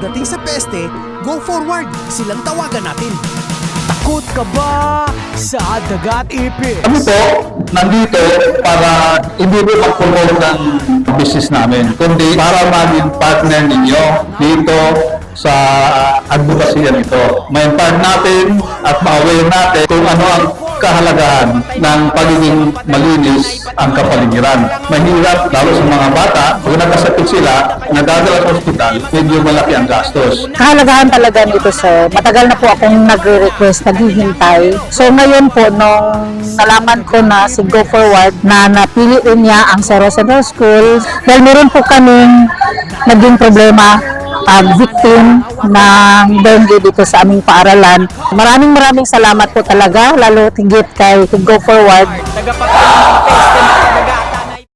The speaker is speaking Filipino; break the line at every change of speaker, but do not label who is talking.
pagdating sa peste, go forward, silang tawagan natin.
Takot ka ba sa dagat ipis?
Kami po, nandito para hindi po mag-promote ng business namin, kundi para maging partner ninyo dito sa advocacy ito. Ma-impart natin at ma-aware natin kung ano ang kahalagahan ng pagiging malinis ang kapaligiran. Mahirap, lalo sa mga bata, kung nagkasakit sila, nadadala sa ospital, medyo malaki ang gastos.
Kahalagahan talaga nito, sir. Matagal na po akong nagre-request, naghihintay. So ngayon po, nung nalaman ko na si Go Forward na napili rin niya ang Cerro Central School, dahil meron po kaming naging problema, victim ng dengue dito sa aming paaralan. Maraming salamat po talaga, lalo tigit kay Go Forward.